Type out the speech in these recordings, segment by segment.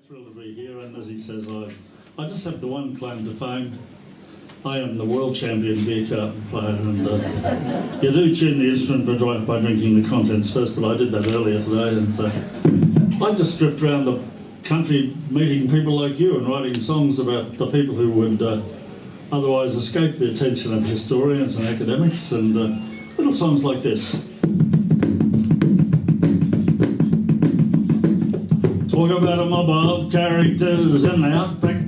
thrilled to be here, and as he says, I just have the one claim to fame. I am the world champion beer carton player, and you do tune the instrument by drinking the contents first, but I did that earlier today, and so I just drift around the country meeting people like you and writing songs about the people who would otherwise escape the attention of historians and academics, and little songs like this. Talk about a mob of characters in the Outback.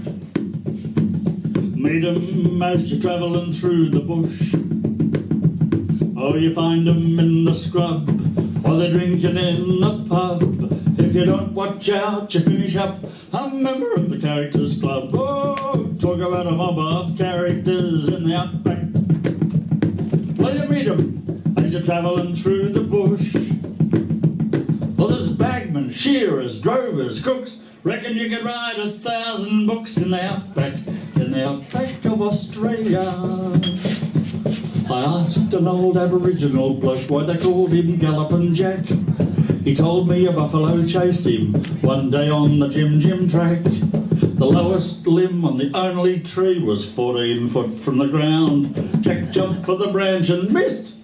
Meet 'em as you're travelling through the bush. Oh, you find 'em in the scrub, or they're drinking in the pub. If you don't watch out, you finish up a member of the Characters Club. Oh, talk about a mob of characters in the Outback. Well, you meet 'em as you're travelling through the bush. Well, there's bagmen, shearers, drovers, cooks. Reckon you could write 1,000 books in the Outback of Australia. I asked an old Aboriginal bloke why they called him Gallopin' Jack. He told me a buffalo chased him one day on the Jim track. The lowest limb on the only tree was 14 foot from the ground. Jack jumped for the branch and missed,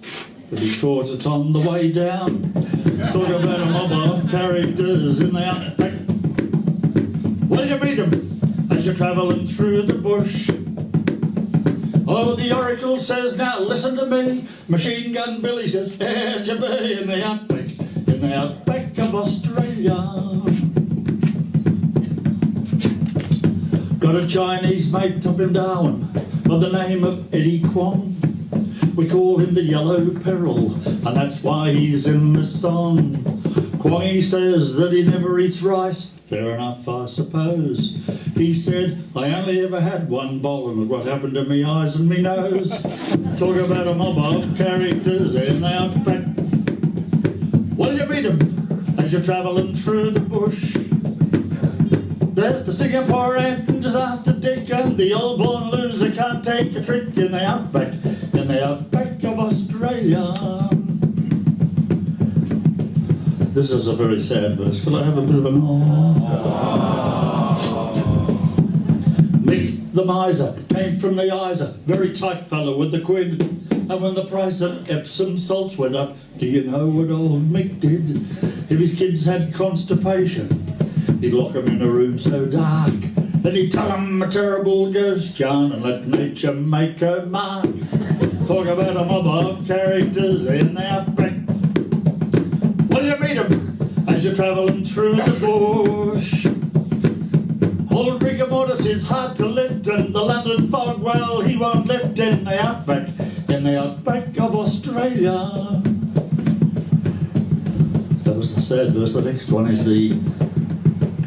but he caught it on the way down. Talk about a mob of characters in the Outback. Well, you meet 'em as you're travelling through the bush. Oh, the oracle says, now listen to me. Machine Gun Billy says, here's your bee in the Outback of Australia. Got a Chinese mate up in Darwin by the name of Eddie Kwong. We call him the Yellow Peril, and that's why he's in this song. Kwongy says that he never eats rice. Fair enough, I suppose. He said, I only ever had one bowl, and look what happened to me eyes and me nose. Talk about a mob of characters in the Outback. Well, you meet 'em as you're travelling through the bush. There's the Singapore anthem, just ask the Dick, and the old born loser can't take a trick in the Outback of Australia. This is a very sad verse. Could I have a bit of an Mick the miser came from the Isa, very tight fellow with the quid. And when the price of Epsom salts went up, do you know what old Mick did? If his kids had constipation, he'd lock 'em in a room so dark. Then he'd tell 'em a terrible ghost yarn and let nature make her mark. Talk about a mob of characters in the Outback. Well, you meet 'em as you're travelling through the bush. Old rigor mortis is hard to lift, and the London fog, well, he won't lift in the Outback of Australia. That was the sad verse. The next one is the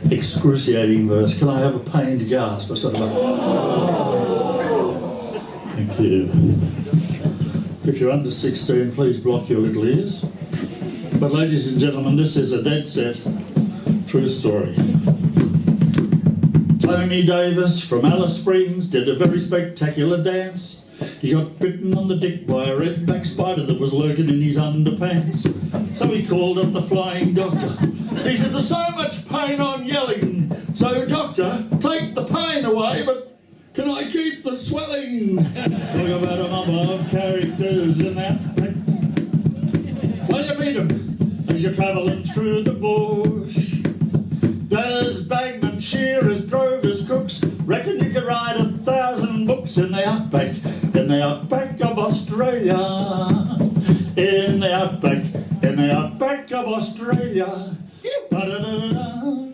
excruciating verse. Can I have a pained gasp? Thank you. If you're under 16, please block your little ears. But ladies and gentlemen, this is a dead set true story. Tony Davis from Alice Springs did a very spectacular dance. He got bitten on the dick by a redback spider that was lurking in his underpants. So he called up the flying doctor. He said, there's so much pain I'm yelling. So doctor, take the pain away, but can I keep the swelling? Talk about a mob of characters in that. Well, you meet 'em as you're travelling through the bush. There's bagmen, shearers, drovers, cooks. Reckon you could write 1,000 books in the Outback of Australia. In the Outback of Australia. Ba-da-da-da-da.